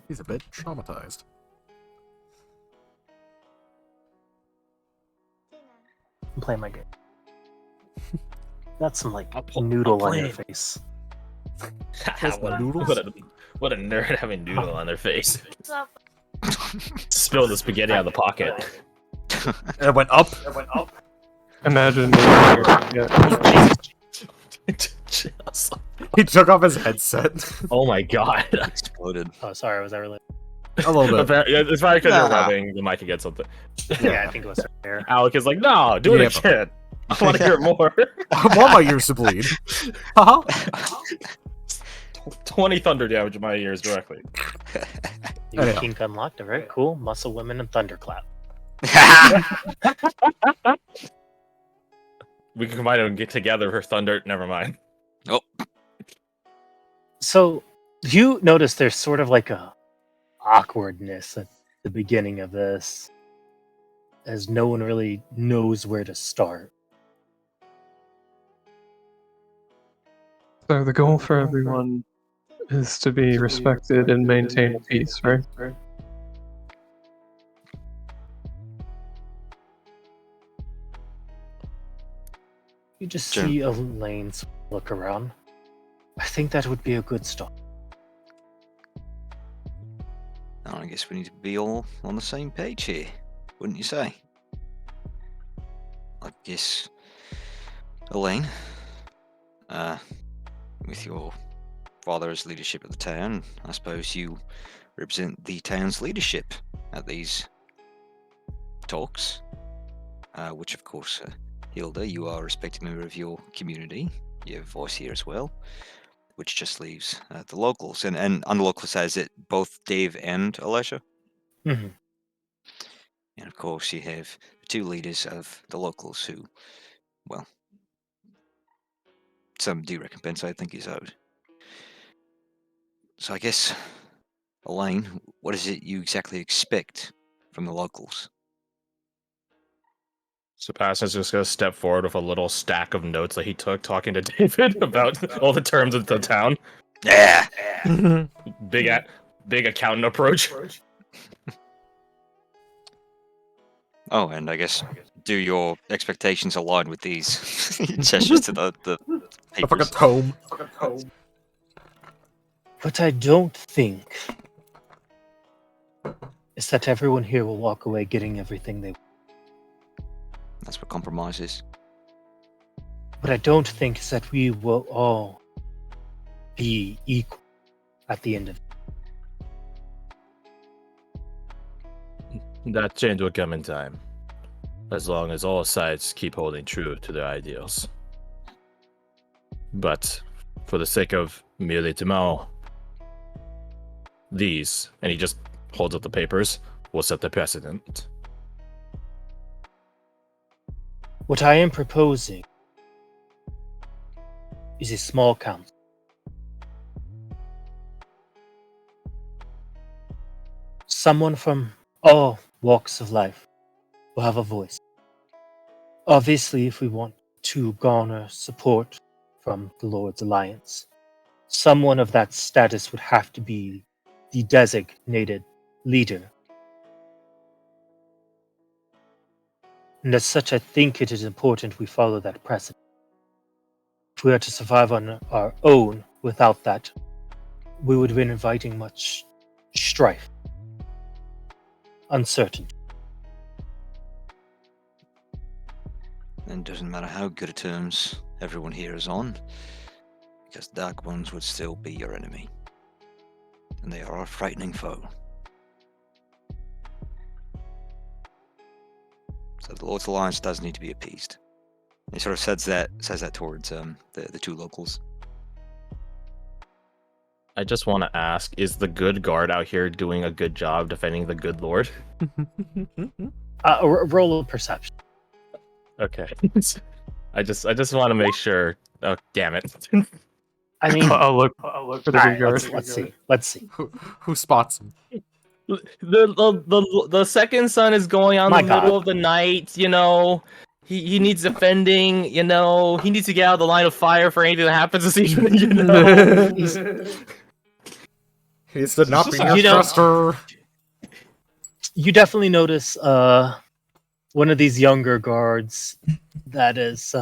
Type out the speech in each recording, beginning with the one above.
He's a bit traumatized. I'm playing my game. Got some like I'll noodle on play your it. face. Noodles? What a nerd having noodle on their face. Spill the spaghetti out of the pocket. It went up. Imagine. He took off his headset. Oh my god. Exploded. Oh, sorry, was that really? A little bit. It's probably because you're Nah. rubbing the mic against something. Yeah, I think it was there. Alec is like, no, do it Yeah, again. I want to hear more. I want my ears to bleed. Haha. 20 thunder damage in my ears directly. New Anyhow. kink unlocked. All right, cool. Muscle women and thunderclap. We can combine them and get together for thunder. Never mind. So you notice there's sort of like a awkwardness at the beginning of this, as no one really knows where to start. So the goal for everyone is to be respected and maintain peace, right? You just Sure. see Elaine look around. I think that would be a good start. I guess we need to be all on the same page here, wouldn't you say? I guess, Elaine, with your father's leadership of the town, I suppose you represent the town's leadership at these talks, which of course, Hilda, you are a respected member of your community. You have a voice here as well, which just leaves the locals. And on the local side, is it both Dave and Alicia? Mhm. And of course, you have the two leaders of the locals who, well, some due recompense I think is owed. So I guess, Elaine, what is it you exactly expect from the locals? Sebastian's just going to step forward with a little stack of notes that he took talking to David about all the terms of the town. Yeah. Big accountant approach. Oh, and I guess do your expectations align with these gestures to the A fucking papers? tome. What I don't think is that everyone here will walk away getting everything they want. That's what compromise is. What I don't think is that we will all be equal at the end of it. That change will come in time, as long as all sides keep holding true to their ideals. But for the sake of merely tomorrow, these, and he just holds up the papers, will set the precedent. What I am proposing is a small council. Someone from all walks of life will have a voice. Obviously, if we want to garner support from the Lord's Alliance, someone of that status would have to be the designated leader. And as such, I think it is important we follow that precedent. If we are to survive on our own without that, we would be inviting much strife, uncertainty. And it doesn't matter how good of terms everyone here is on, because Dark Ones would still be your enemy. And they are a frightening foe. So the Lord's Alliance does need to be appeased. He sort of says that towards the two locals. I just want to ask, is the good guard out here doing a good job defending the good lord? Roll of perception. Okay. I just want to make sure. Oh, damn it. I mean, I'll look for the alright, good guard. let's see. Who spots him? The second son is going out My in the middle God. of the night, you know. He needs defending, you know. He needs to get out of the line of fire for anything that happens this evening, you know. He said not be You your know- trustor. You definitely notice one of these younger guards that is,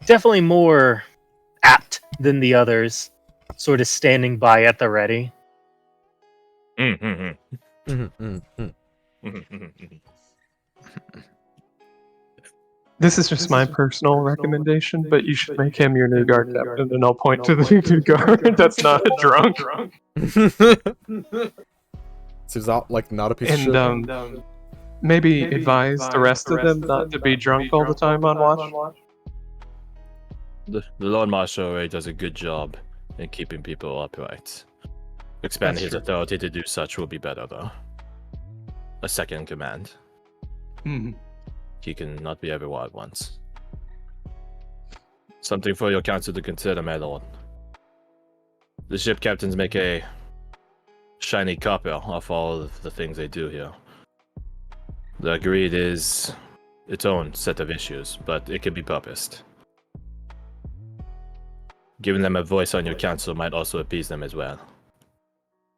definitely more apt than the others, sort of standing by at the ready. Mm-hmm. This is just my personal recommendation, but you should make him your new guard captain, and I'll point to the new guard that's not a drunk. Seems not a piece of shit. And maybe advise the rest of them not to be drunk all the time on watch. The Lord Marshal Ray does a good job in keeping people upright. Expanding That's his true. authority to do such will be better, though. A second in command. Mhm. He can not be everywhere at once. Something for your council to consider, my lord. The ship captains make a shiny copy of all of the things they do here. The greed is its own set of issues, but it can be purposed. Giving them a voice on your council might also appease them as well,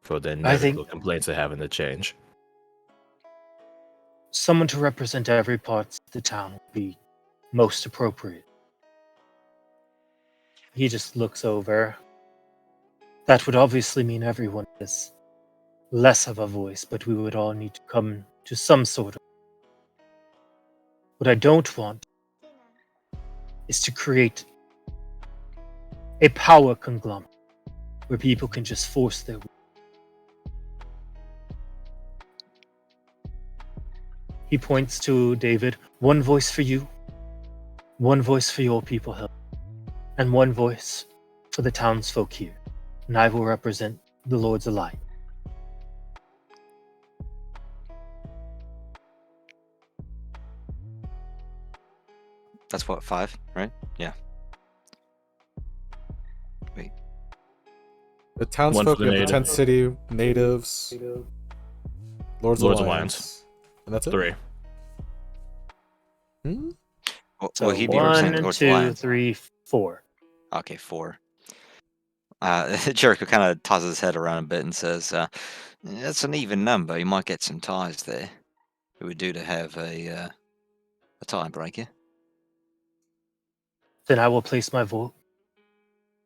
for the inevitable complaints they have in the change. Someone to represent every part of the town would be most appropriate. He just looks over. That would obviously mean everyone is less of a voice, but we would all need to come to some sort of. What I don't want is to create a power conglomerate where people can just force their will. He points to David. One voice for you, one voice for your people, and one voice for the townsfolk here. And I will represent the Lords alike. That's what, 5, right? Yeah. Wait. The townsfolk, the we have the native. 10th city, natives, Lord's Lord's Alliance. And that's it? 3. Hmm? So Will he be 1 representing and Lord's 2, Alliance? 3, 4. Okay, 4. Jericho kind of tosses his head around a bit and says, that's an even number. You might get some ties there. It would do to have a tiebreaker. Then I will place my vote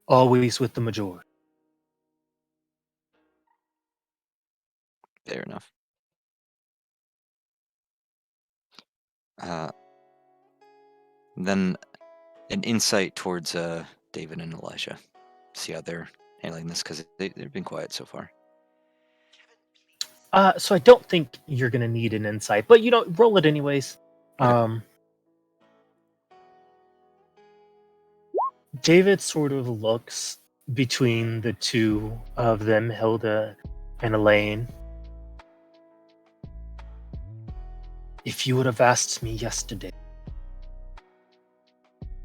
always with the majority. Fair enough. Then an insight towards David and Elijah. See how they're handling this, because they've been quiet so far. So I don't think you're going to need an insight, but roll it anyways. Okay. David sort of looks between the two of them, Hilda and Elaine. If you would have asked me yesterday,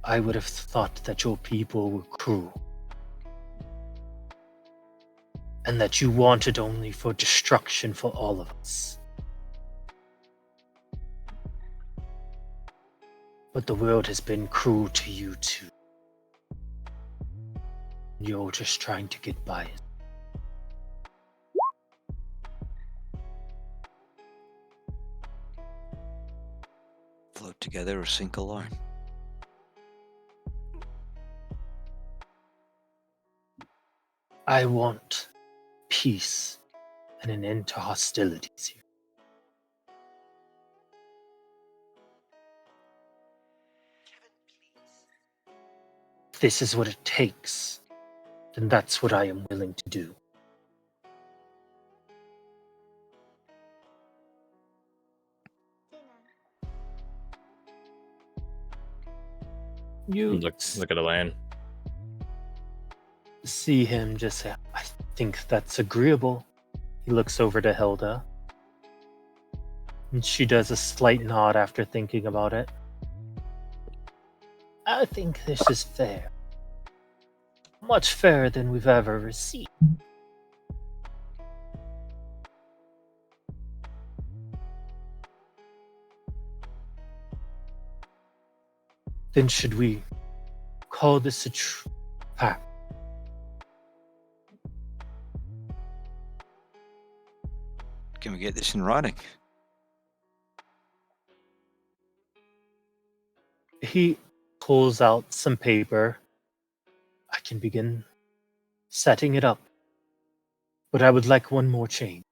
I would have thought that your people were cruel. And that you wanted only for destruction for all of us. But the world has been cruel to you too. You're just trying to get by it. Float together or sink alone. I want peace and an end to hostilities here. If this is what it takes, then that's what I am willing to do. You Look at Elaine. see him just say, I think that's agreeable. He looks over to Hilda. And she does a slight nod after thinking about it. I think this is fair. Much fairer than we've ever received. Then should we call this a pact? Can we get this in writing? He pulls out some paper. I can begin setting it up. But I would like one more change.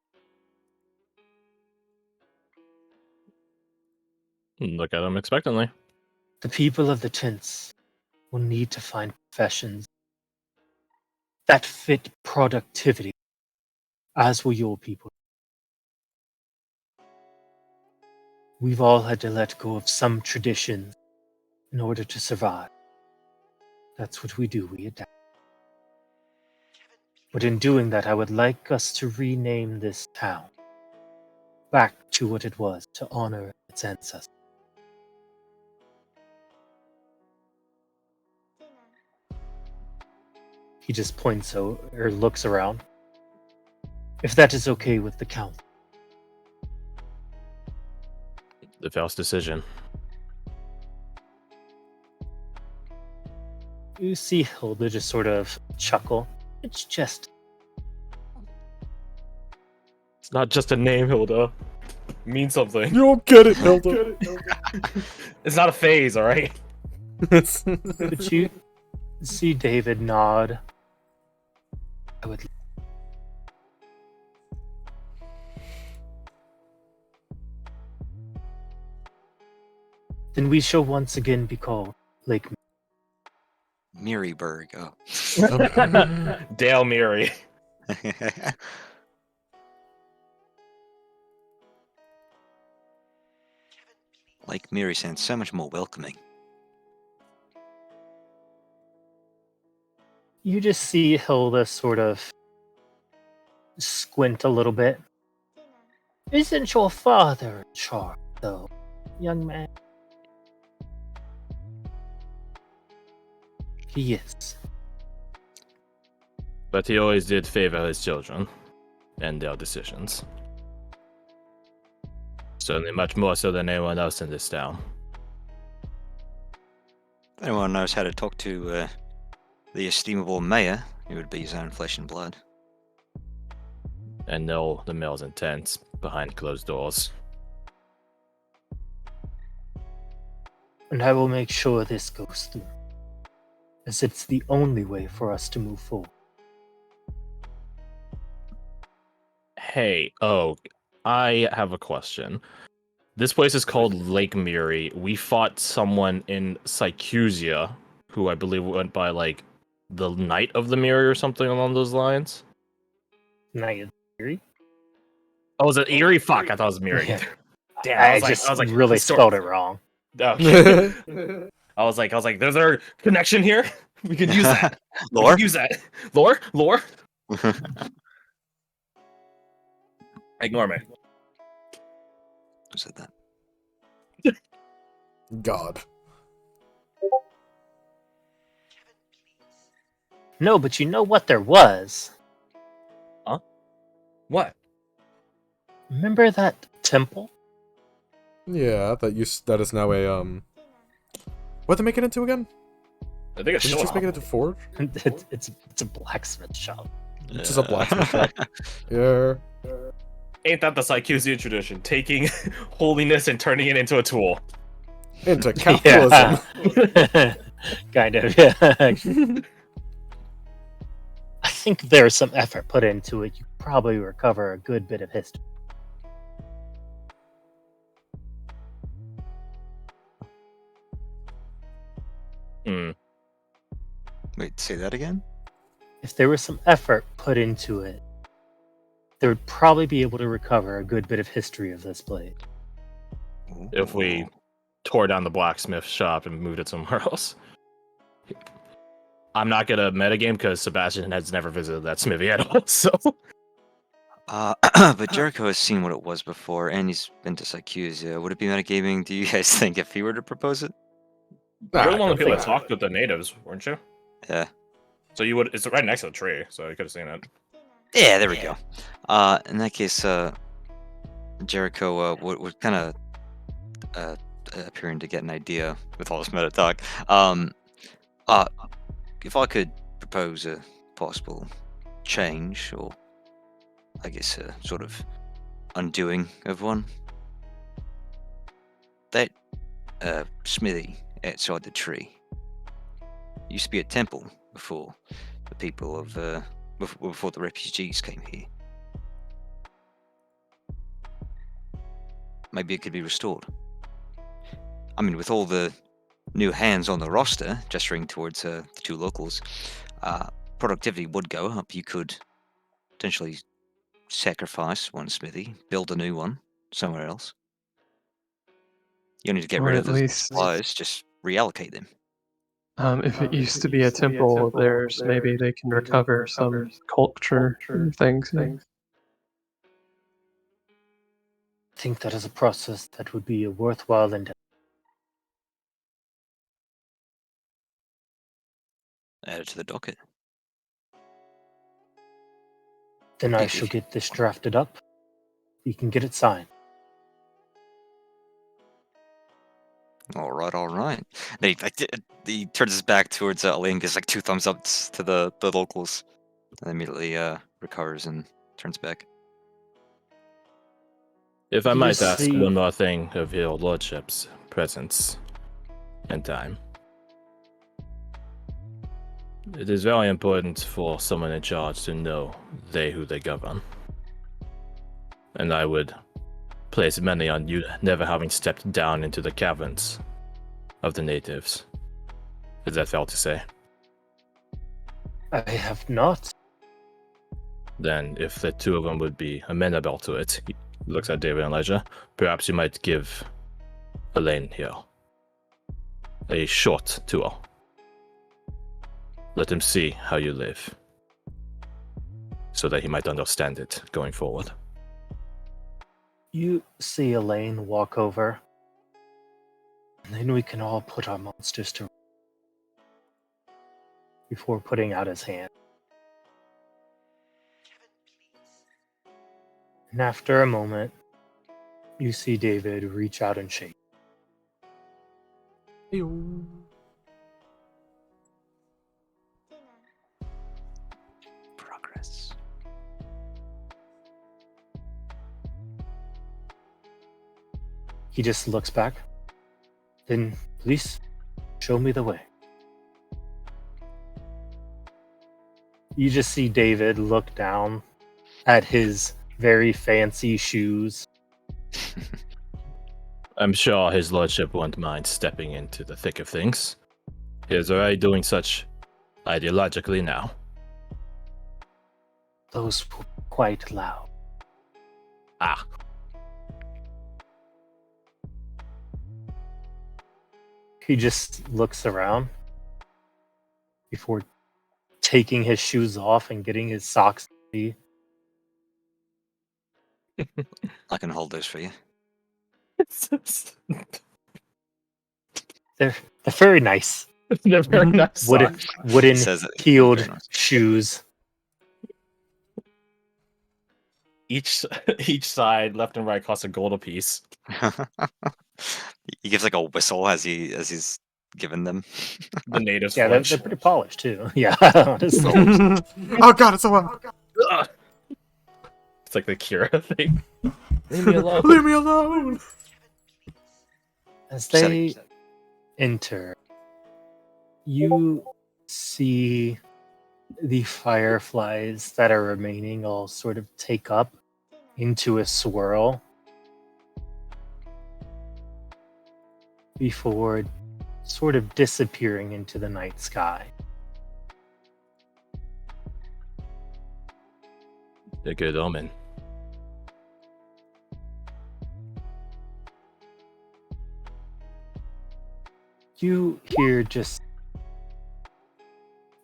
Look at him expectantly. The people of the tents will need to find professions that fit productivity, as will your people. We've all had to let go of some traditions in order to survive. That's what we do, we adapt. But in doing that, I would like us to rename this town back to what it was, to honor its ancestors. He just points or looks around. If that is okay with the count. The Faust's decision. You see Hilda just sort of chuckle. It's just... It's not just a name, Hilda. It means something. You don't get it, Hilda. It's not a phase, alright? But you see David nod. I would... Then we shall once again be called Lake... Mirryburg. Oh. Dale Miri. Like Miri sounds so much more welcoming. You just see Hilda sort of squint a little bit. Isn't your father in charge, though, young man? He is. But he always did favor his children and their decisions. Certainly much more so than anyone else in this town. If anyone knows how to talk to the estimable mayor, it would be his own flesh and blood. And know the male's intents behind closed doors. And I will make sure this goes through, as it's the only way for us to move forward. Hey, I have a question. This place is called Lake Miri. We fought someone in Sycusia, who I believe went by, like, the Knight of the Miri or something along those lines. Knight of Erie? Oh, was it Erie? Fuck, I thought it was Miri. Yeah. Damn, I just really spelled it wrong. Okay. I was like, there's our connection here. We could use that. We Lore? could use that. Lore? Ignore me. Who said that? God. No, but you know what there was? What? Remember that temple? Yeah, that is now a what they make it into again? I think it's Did you still just make it into Forge? It's a blacksmith shop. It's just a blacksmith shop. Yeah. Ain't that the Sycusian tradition? Taking holiness and turning it into a tool. Into capitalism. Yeah. Kind of, yeah. I think there's some effort put into it. You probably recover a good bit of history. Wait, say that again? If there was some effort put into it, they would probably be able to recover a good bit of history of this place. If we tore down the blacksmith shop and moved it somewhere else. I'm not gonna metagame because Sebastian has never visited that smithy at all, so... But Jericho has seen what it was before, and he's been to Sycusia. Would it be metagaming, do you guys think, if he were to propose it? You're the one I who think- talked with the natives, weren't you? Yeah. So you would... It's right next to the tree, so you could have seen it. Yeah, there we go. In that case, Jericho would kind of appearing to get an idea with all this meta talk. If I could propose a possible change, or I guess sort of undoing of one. That smithy outside the tree used to be a temple before the people of before the refugees came here. Maybe it could be restored. I mean, with all the new hands on the roster, gesturing towards the two locals, productivity would go up. You could potentially sacrifice one smithy, build a new one somewhere else. You don't need to get Or rid at of the least, supplies, just reallocate them. if it used to be a temple of theirs, maybe they can recover some culture and things. Yeah. I think that is a process that would be a worthwhile endeavor. Add it to the docket. Then I If- shall if- get this drafted up. You can get it signed. All right, all right. He turns his back towards Elaine, gives like 2 thumbs up to the locals, and immediately recovers and turns back. If I You might ask see- one more thing of your lordship's presence and time. It is very important for someone in charge to know who they govern. And I would place money on you never having stepped down into the caverns of the natives. Is that fair to say? I have not. Then, if the two of them would be amenable to it, he looks at David and Elijah, perhaps you might give Elaine here a short tour. Let him see how you live, so that he might understand it going forward. You see Elaine walk over, and then we can all put our monsters to before putting out his hand. And after a moment, you see David reach out and shake. Progress. He just looks back. Then, please, show me the way. You just see David look down at his very fancy shoes. I'm sure his lordship won't mind stepping into the thick of things. He is already doing such ideologically now. Those were quite loud. Ah, He just looks around before taking his shoes off and getting his socks ready. I can hold those for you. They're very nice. they're very nice Wooden, socks. wooden Says it. heeled Very nice. shoes. Each side, left and right, costs a gold apiece. He gives like a whistle as he's given them. The natives Yeah, they're flinch. pretty polished too. Yeah, honestly. Oh god, it's so loud. Ugh. It's like the Kira thing. Leave me alone. Leave me alone. As Setting- they enter, you see the fireflies that are remaining all sort of take up into a swirl before sort of disappearing into the night sky. A good omen. You hear just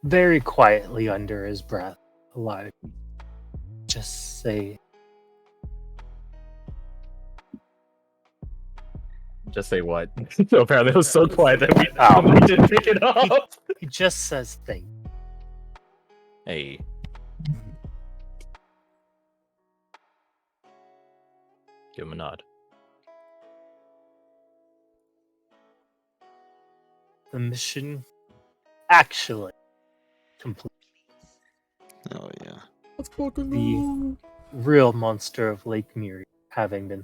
very quietly under his breath, alive, just say, Just say what? So apparently it was so quiet that Oh. we didn't pick it up. he just says thank you. Hey. Give him a nod. The mission actually complete. Oh yeah. Let's fucking The- go. Real monster of Lake Miri having been.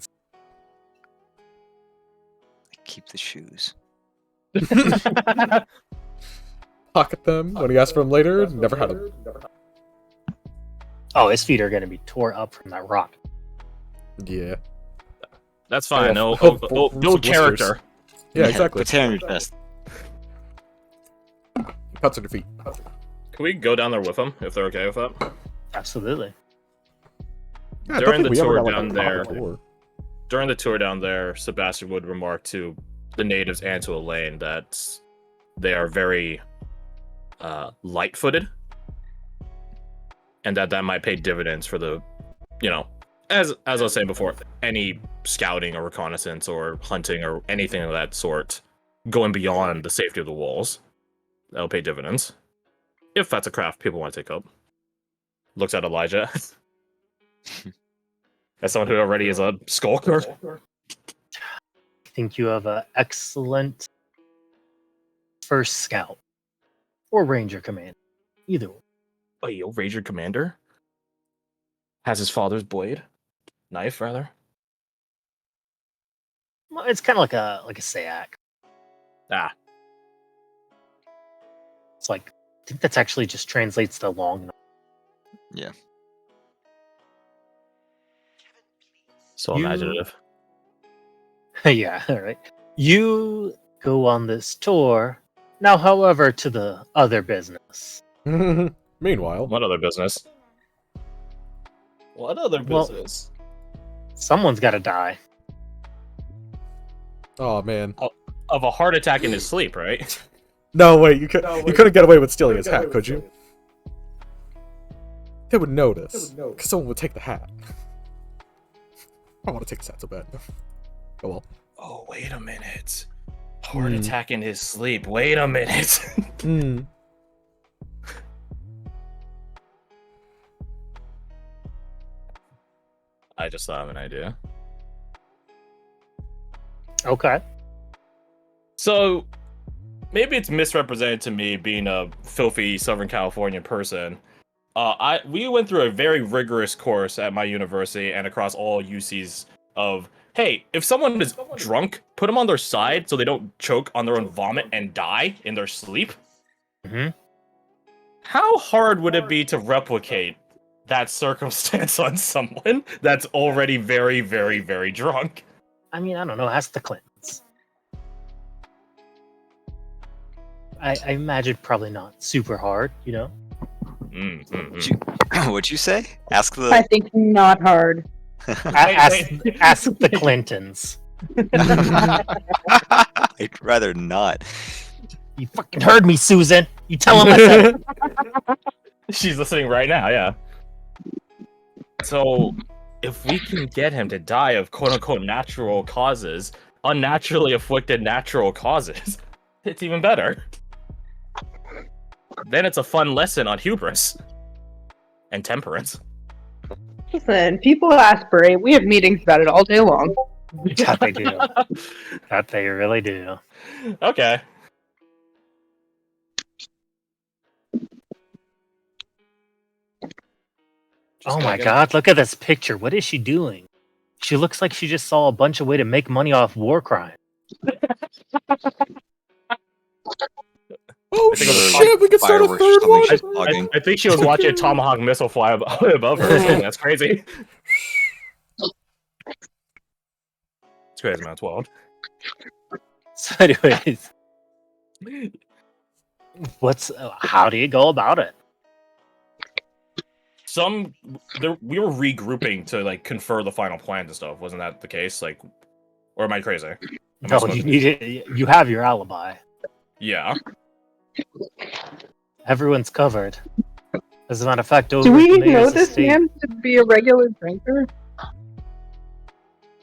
I keep the shoes. Pocket them when he asked for them later. Never had them. Oh, his feet are going to be tore up from that rock. Yeah. That's fine. No, Oh, no, no character. Yeah, exactly. Put hair on your chest. Cuts on your feet. Can we go down there with them if they're okay with that? Absolutely. Yeah, I don't During think the we ever tour got, like, down a there, proper tour. During the tour down there, Sebastian would remark to the natives and to Elaine that they are very light-footed, and that might pay dividends for the, as I was saying before, any scouting or reconnaissance or hunting or anything of that sort going beyond the safety of the walls. That'll pay dividends. If that's a craft people want to take up. Looks at Elijah. As someone who already is a skulker. I think you have an excellent first scout or ranger command. Either one. Oh, yo, Ranger Commander has his father's blade, knife rather. Well, it's kind of like a sayak. Ah, It's like I think that's actually just translates to long. Yeah. so You- imaginative. Yeah, all right. You go on this tour now. However, to the other business. Meanwhile, What other business? What other Well- business? Someone's got to die. oh man, Of a heart attack in his sleep, right? no wait, you couldn't get away with stealing his hat, could you? They would notice, because someone would take the hat. I want to take his hat so bad. Oh well. Oh, wait a minute. Heart attack in his sleep. Wait a minute. Hmm. I just thought of an idea. Okay. So, maybe it's misrepresented to me being a filthy Southern California person. We went through a very rigorous course at my university and across all UCs of, hey, if someone is drunk, put them on their side so they don't choke on their own vomit and die in their sleep. Mm-hmm. How hard would it be to replicate that circumstance on someone that's already very, very, very drunk? I mean, I don't know. Ask the Clintons. I imagine probably not super hard, you know? What'd you say? Ask I the. think not hard. Ask the Clintons. I'd rather not. You fucking heard me, Susan. You tell them I said it. She's listening right now, yeah. So, if we can get him to die of quote-unquote natural causes, unnaturally afflicted natural causes, it's even better. Then it's a fun lesson on hubris and temperance. Listen, people aspirate. We have meetings about it all day long. That they do. That they really do. Okay. Oh my god, look at this picture. What is she doing? She looks like she just saw a bunch of way to make money off war crime. Oh I think it was shit, we can start a fireworks or third something one! she's plugging. I think she was watching a Tomahawk missile fly above her. That's crazy. It's crazy, man. It's wild. So, anyways, how do you go about it? We were regrouping to like confer the final plans and stuff. Wasn't that the case? Like, or am I crazy? Am I No, supposed you to- need it. You have your alibi. Yeah. Everyone's covered. As a matter of fact, over Do we at the know mayor's this estate- man to be a regular drinker?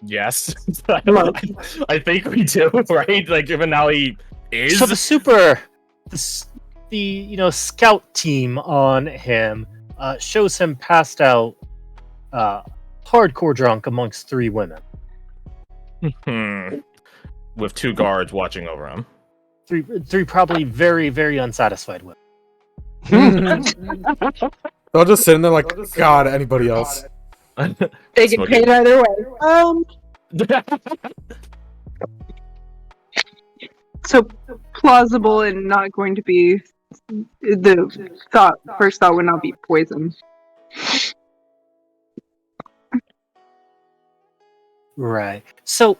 Yes. I think we do, right? Like, even now he is. So the scout team on him shows him passed out, hardcore drunk amongst 3 women. With 2 guards watching over him. Three probably very, very unsatisfied women. They're just sitting there like, God, anybody else? They get paid either way. So plausible and not going to be the first thought would not be poison. Right. So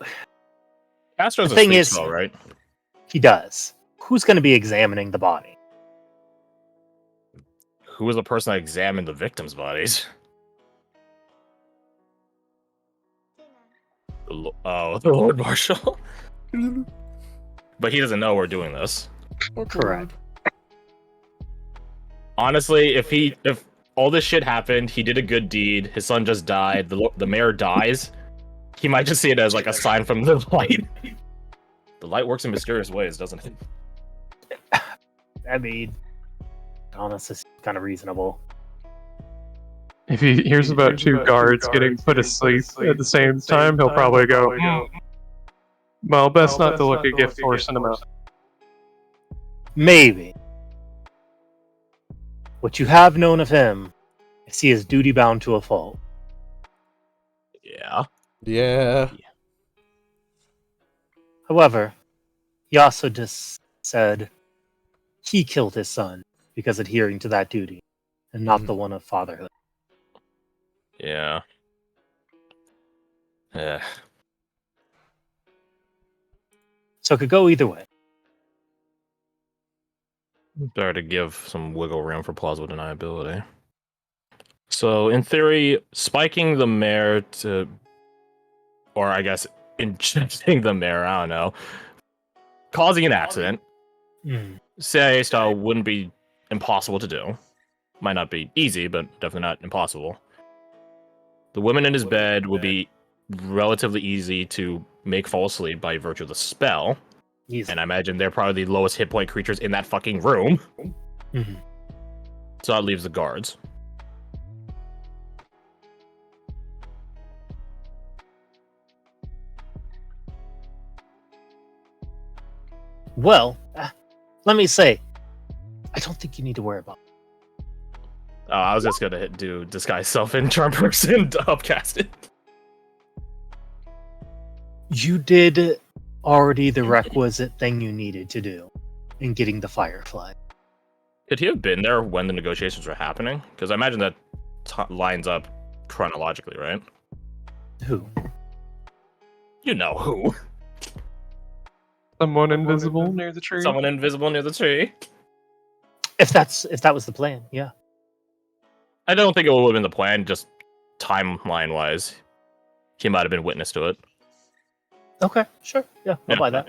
Castro's the a thing sleep is, spell, right? he does. Who's going to be examining the body? Who was the person that examined the victims' bodies? The Lord Marshal. But he doesn't know we're doing this. Correct. Honestly, if all this shit happened, he did a good deed, his son just died, the mayor dies, he might just see it as like a sign from the light. The light works in mysterious ways, doesn't it? I mean, honestly, it's kind of reasonable. If he hears about two guards getting put asleep at the same time, he'll probably go, well, best not to look a gift horse in the mouth. Maybe. What you have known of him is he is duty bound to a fault. Yeah. Yeah. However, he also just said he killed his son because adhering to that duty, and not the one of fatherhood. Yeah. Yeah. So it could go either way. Better to give some wiggle room for plausible deniability. So, in theory, spiking the mayor to, or I guess injecting the mayor, I don't know, causing an accident, CIA style wouldn't be impossible to do. Might not be easy, but definitely not impossible. The women in his bed would be relatively easy to make fall asleep by virtue of the spell. Easy. And I imagine they're probably the lowest hit point creatures in that fucking room. Mhm. So that leaves the guards. Well, let me say, I don't think you need to worry about it. I was just gonna do disguise self and charm person to upcast it. You did already the requisite thing you needed to do in getting the Firefly. Could he have been there when the negotiations were happening? Because I imagine that lines up chronologically, right? Who? You know who. Someone invisible near the tree? Someone invisible near the tree. If that was the plan, yeah. I don't think it would have been the plan, just timeline-wise. He might have been witness to it. Okay, sure. Yeah, I'll buy that.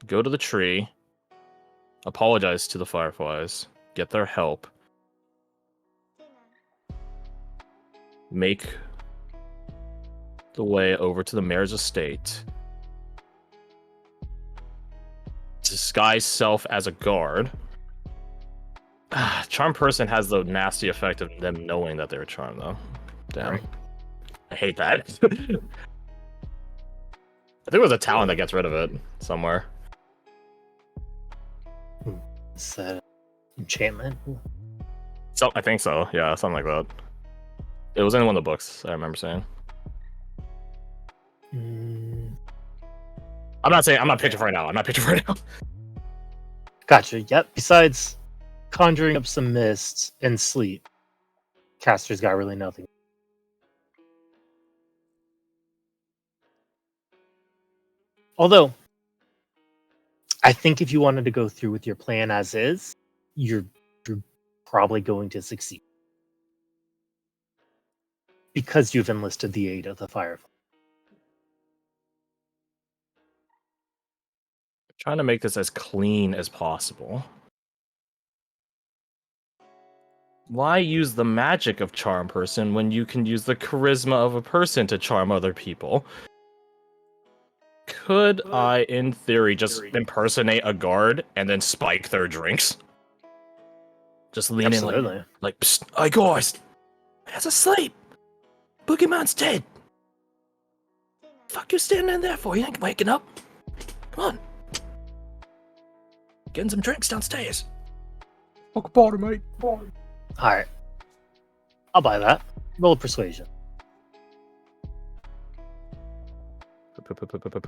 Go to the tree. Apologize to the Fireflies. Get their help. Make the way over to the mayor's estate. Disguise self as a guard. Charm person has the nasty effect of them knowing that they're charmed, though. Damn. Right. I hate that. I think it was a talent that gets rid of it somewhere. It's enchantment. So I think so. Yeah, something like that. It was in one of the books, I remember saying. I'm not picturing right now. Gotcha. Yep. Besides conjuring up some mists and sleep, caster's got really nothing. Although, I think if you wanted to go through with your plan as is, you're probably going to succeed. Because you've enlisted the aid of the Firefly. Trying to make this as clean as possible. Why use the magic of charm person when you can use the charisma of a person to charm other people? Could I, in theory, just impersonate a guard and then spike their drinks? Just lean in like, psst, hey guys, man's asleep. Boogeyman's dead. Fuck you standing in there for? You ain't waking up. Come on. Getting some drinks downstairs. Fuck a party, mate. Alright. I'll buy that. Roll a persuasion.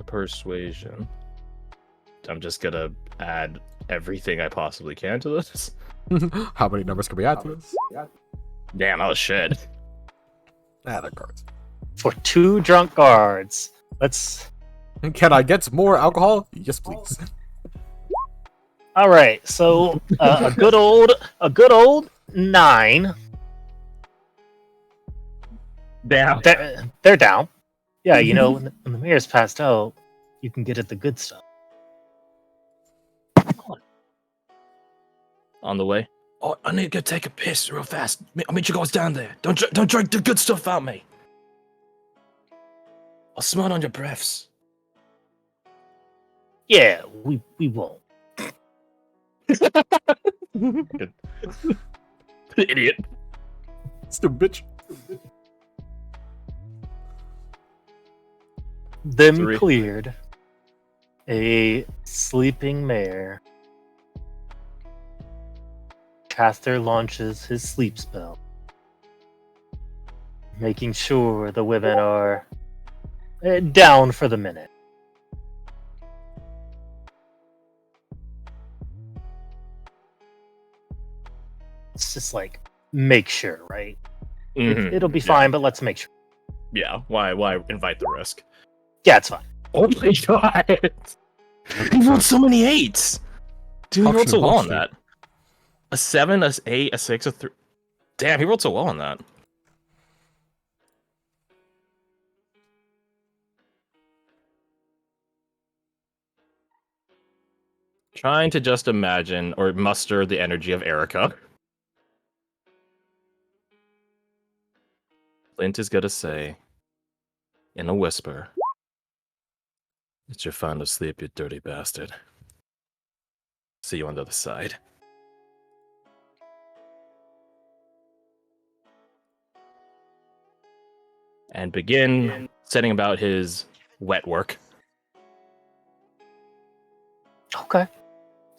Persuasion. I'm just gonna add everything I possibly can to this. How many numbers can we add to this? Damn, that was shit. Add a cards. For 2 drunk guards. Let's. Can I get more alcohol? Yes, please. All right. So a good old 9. Damn. They're down. Yeah, you know, when the mayor's passed out, you can get at the good stuff. On the way. Oh, I need to go take a piss real fast. I'll meet you guys down there. Don't drink the good stuff out me. I'll smell it on your breaths. Yeah, we won't. Idiot. Stupid bitch. Them 3. cleared. A sleeping mayor. Caster launches his sleep spell, making sure the women are down for the minute. It's just like, make sure, right? It'll be fine, but let's make sure. Yeah, why invite the risk? Yeah, it's fine. Oh my god! He rolled so many 8s! Dude, he rolled so well on that. A 7, a 8, a 6, a 3. Damn, he rolled so well on that. Trying to just imagine or muster the energy of Erica. Flint is gonna say, in a whisper, "It's your final sleep, you dirty bastard. See you on the other side." And begin setting about his wet work. Okay.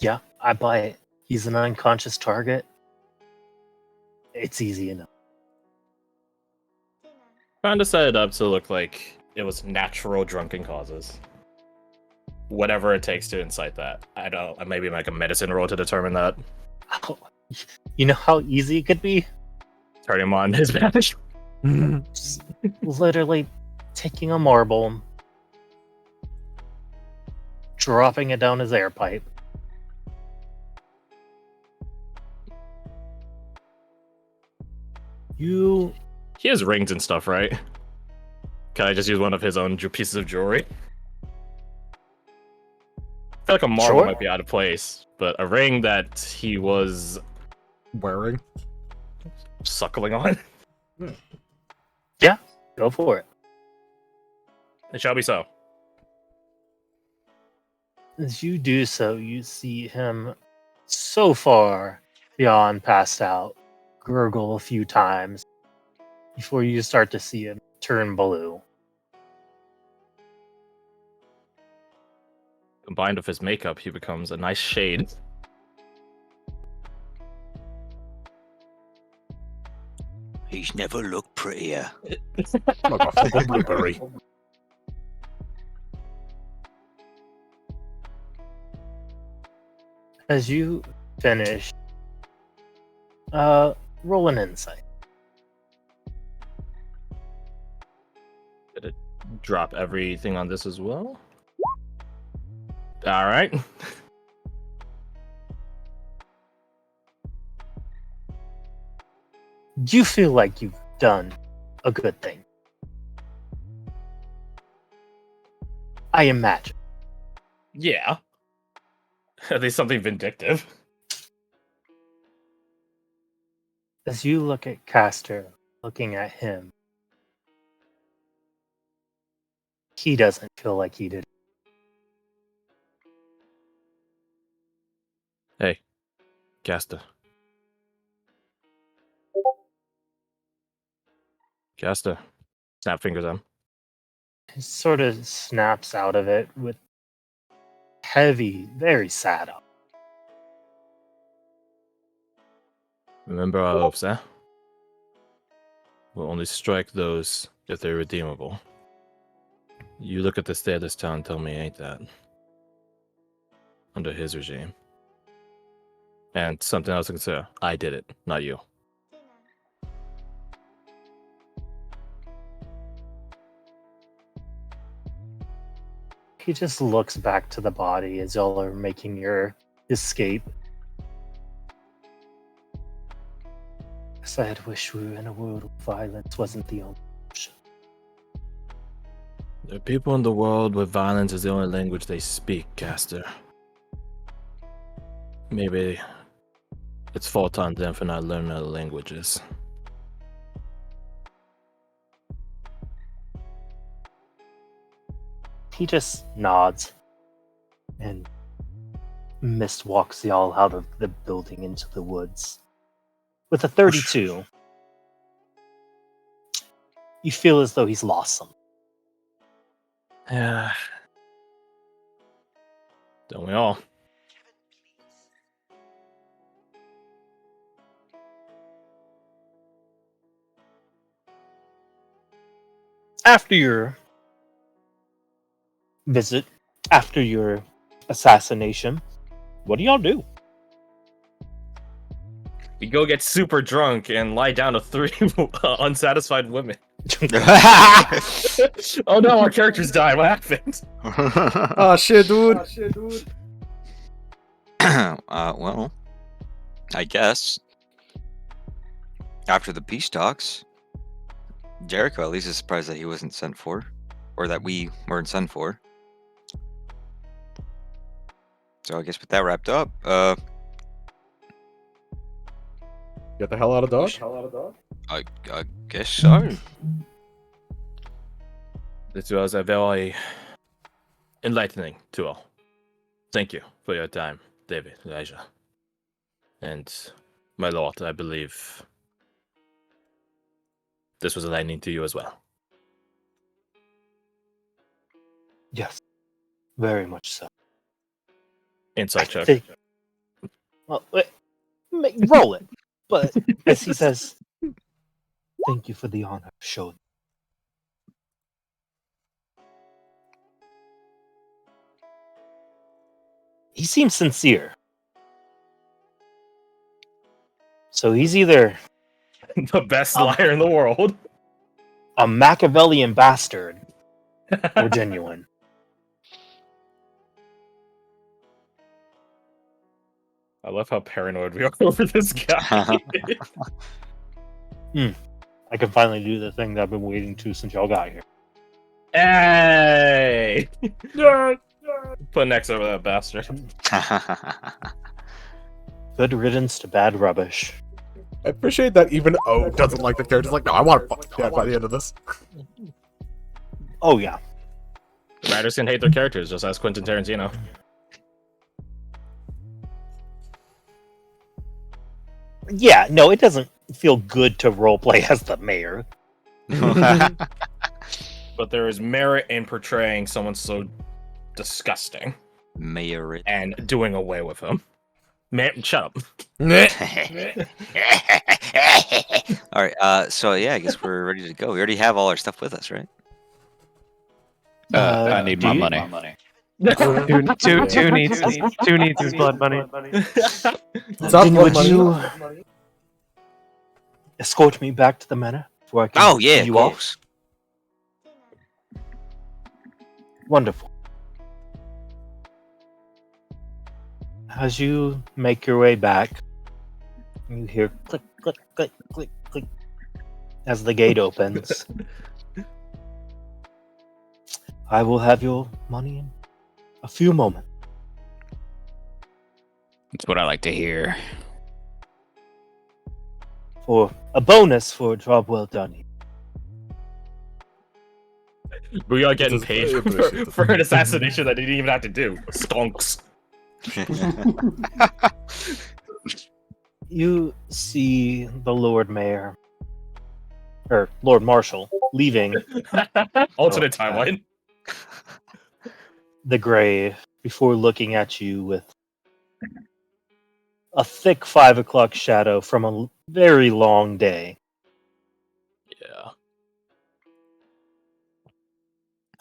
Yeah, I buy it. He's an unconscious target. It's easy enough. Trying to set it up to look like it was natural drunken causes. Whatever it takes to incite that. I don't. Maybe make a medicine roll to determine that. Oh, you know how easy it could be? Turn him on his badge. Just literally taking a marble, dropping it down his air pipe. You He has rings and stuff, right? Can I just use one of his own pieces of jewelry? I feel like a marble Sure. might be out of place, but a ring that he was Wearing. suckling on. go for it. It shall be so. As you do so, you see him so far beyond passed out, gurgle a few times before you start to see him turn blue. Combined with his makeup, he becomes a nice shade. He's never looked prettier. Like a fucking blueberry. As you finish, roll an insight. Did it drop everything on this as well? Alright. You feel like you've done a good thing. I imagine. Yeah. At least something vindictive. As you look at Castor, looking at him, he doesn't feel like he did. Hey, Casta. Casta. Snap fingers on. He sort of snaps out of it with heavy, very sad eyes. Remember our hopes, eh? will only strike those if they're redeemable. You look at the state of this town and tell me ain't that. Under his regime. And something else to consider. I did it, not you. He just looks back to the body as y'all are making your escape. I wish we were in a world where violence wasn't the only option. There are people in the world where violence is the only language they speak, Caster. Maybe it's fault on them for not learning other languages. He just nods, and Mist walks y'all out of the building into the woods. With a 32, you feel as though he's lost some. Yeah. Don't we all? After your visit, after your assassination, what do y'all do? We go get super drunk and lie down to 3 unsatisfied women. Oh no, our characters died. What happened? Oh shit, dude. Well, I guess after the peace talks, Jericho at least is surprised that he wasn't sent for, or that we weren't sent for. So I guess with that wrapped up, Get the hell out of Dodge. I guess so. This was a very enlightening to all. Thank you for your time, David, Elijah. And my lord, I believe this was enlightening to you as well. Yes, very much so. Insight check. Well, roll it. But as he says, thank you for the honor shown. He seems sincere. So he's either The best liar in the world. a Machiavellian bastard or genuine. I love how paranoid we are over this guy. I can finally do the thing that I've been waiting to since y'all got here. Hey! Put next over that bastard. Good riddance to bad rubbish. I appreciate that even O doesn't like the character. He's like, no, I want to fuck dead by the end of this. Oh, yeah. The writers can hate their characters, just ask Quentin Tarantino. Yeah, no, it doesn't feel good to roleplay as the mayor. But there is merit in portraying someone so disgusting Mayor. and doing away with him. Man, shut up. All right. So yeah, I guess we're ready to go. We already have all our stuff with us, right? I need do my you? money. Two needs his blood money. Then would you escort me back to the manor before I can Oh yeah, send of you off? course. Wonderful. As you make your way back, you hear click, click, click, click, click as the gate opens. I will have your money in a few moments. That's what I like to hear. For a bonus for a job well done. We are getting Just- paid I appreciate it. for an assassination that they didn't even have to do. Skunks. You see the Lord Mayor, or Lord Marshal, leaving Alternate Oh, timeline. the grave before looking at you with a thick 5 o'clock shadow from a very long day. Yeah.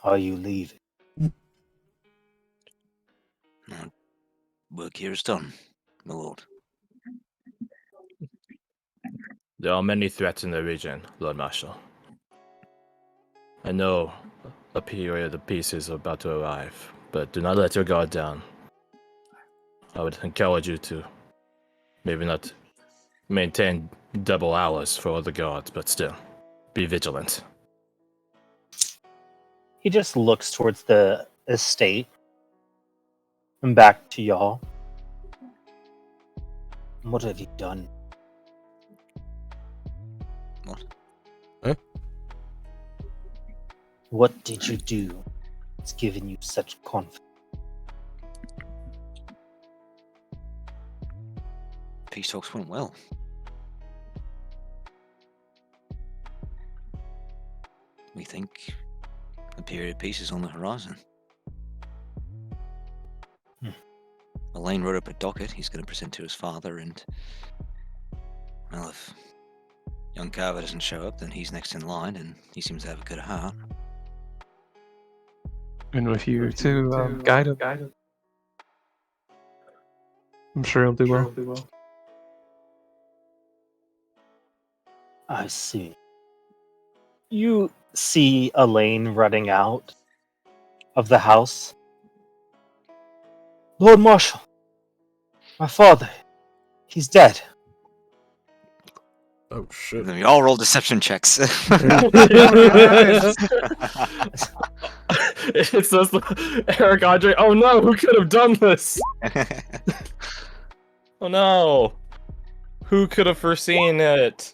Are you leaving? Work here is done, my lord. There are many threats in the region, Lord Marshal. I know a period of peace is about to arrive, but do not let your guard down. I would encourage you to maybe not maintain double hours for the guards, but still, be vigilant. He just looks towards the estate and back to y'all. What have you done? What? What did you do? It's given you such confidence. Peace talks went well. We think a period of peace is on the horizon. Elaine wrote up a docket he's going to present to his father, and, well, if young Carver doesn't show up, then he's next in line, and he seems to have a good heart. And with you to guide him, I'm sure he'll do well. I see. You see Elaine running out of the house. Lord Marshal, my father, he's dead. Oh shit. Then we all roll deception checks. It's just Eric Andre. Oh no, who could have done this? Oh no. Who could have foreseen it?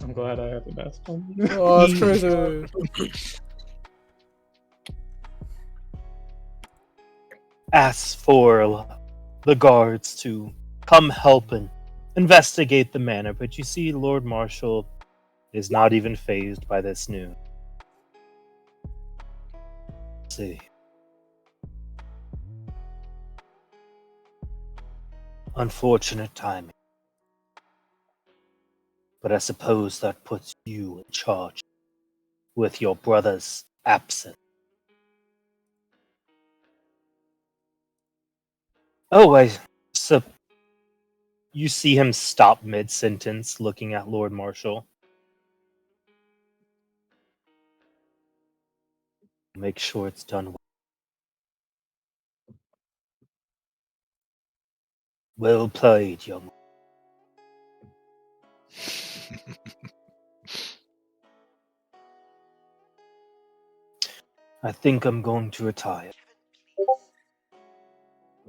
I'm glad I have the best one. Oh, that's crazy. Asks for the guards to come help and investigate the manor, but you see Lord Marshal is not even fazed by this news. See. Unfortunate timing. But I suppose that puts you in charge with your brother's absent. Oh, you see him stop mid-sentence looking at Lord Marshal. Make sure it's done well. Well played, young. I think I'm going to retire.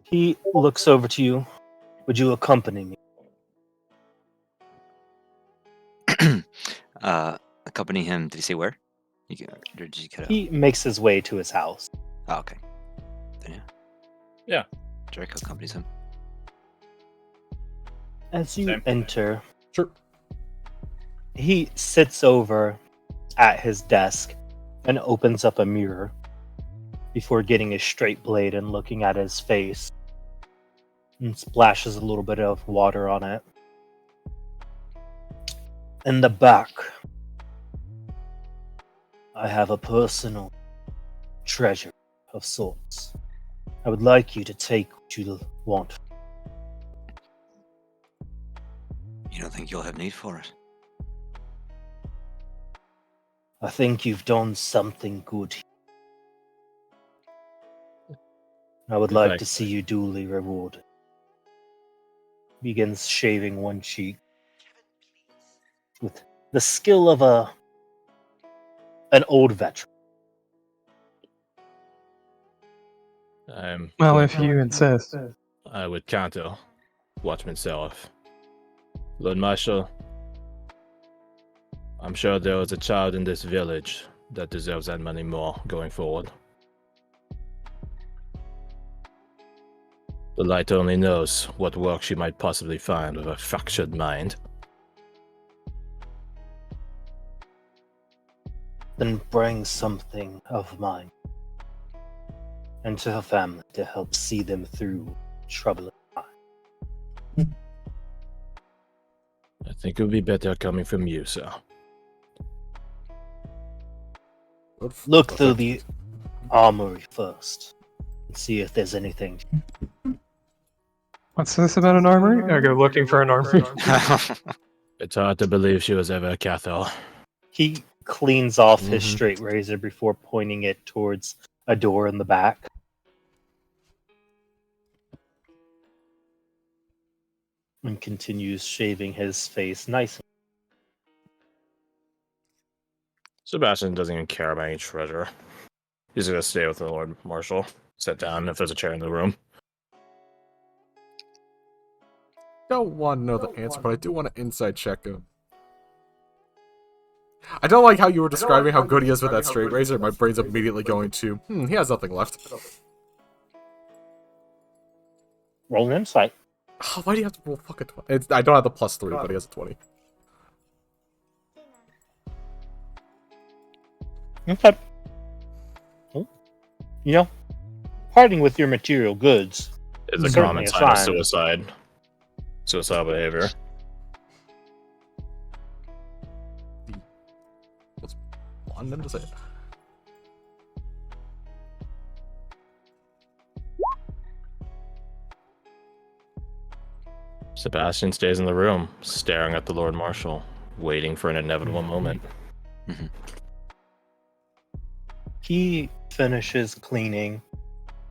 He looks over to you. Would you accompany me? Accompany him. Did he say where? Or did you cut out? He makes his way to his house. Oh, okay. Then yeah. Yeah. Draco accompanies him. As you Same. enter, Sure. he sits over at his desk and opens up a mirror before getting a straight blade and looking at his face and splashes a little bit of water on it. In the back, I have a personal treasure of sorts. I would like you to take what you want. You don't think you'll have need for it? I think you've done something good. I would like to see you duly rewarded. Begins shaving one cheek with the skill of an old veteran. Well, if you insist. I would counter Watchman Seraph. Lord Marshal, I'm sure there was a child in this village that deserves that money more going forward. The light only knows what work she might possibly find with a fractured mind. Then bring something of mine into her family to help see them through troubling times. I think it would be better coming from you, sir. Look through the armory first and see if there's anything. What's this about an armory? I go looking for an armory. It's hard to believe she was ever a Cathol. He cleans off his Mhm. straight razor before pointing it towards a door in the back. And continues shaving his face nice. Sebastian doesn't even care about any treasure. He's gonna stay with the Lord Marshal. Sit down if there's a chair in the room. Don't want to know the answer, but I do want to inside check him. I don't like how you were describing how good he is with that straight razor. My brain's immediately going to, he has nothing left. Roll an insight. Oh, why do you have to roll fucking 20? I don't have the +3, but he has a 20. Okay. Well, you know, parting with your material goods It's a Certainly common a sign of sign. suicide. Suicidal behavior. What's one then to say it? Sebastian stays in the room, staring at the Lord Marshal, waiting for an inevitable moment. He finishes cleaning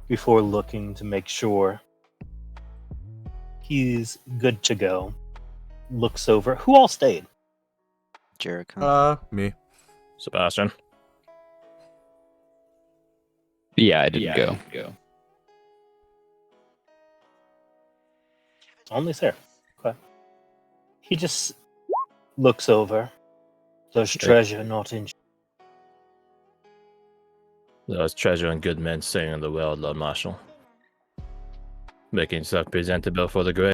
before looking to make sure he's good to go. Looks over. Who all stayed? Jericho. Me. Sebastian. Yeah, I didn't go. Only Sarah. Okay. He just looks over. There's treasure not in. There's treasure and good men staying in the world, Lord Marshal. Making yourself presentable for the grave.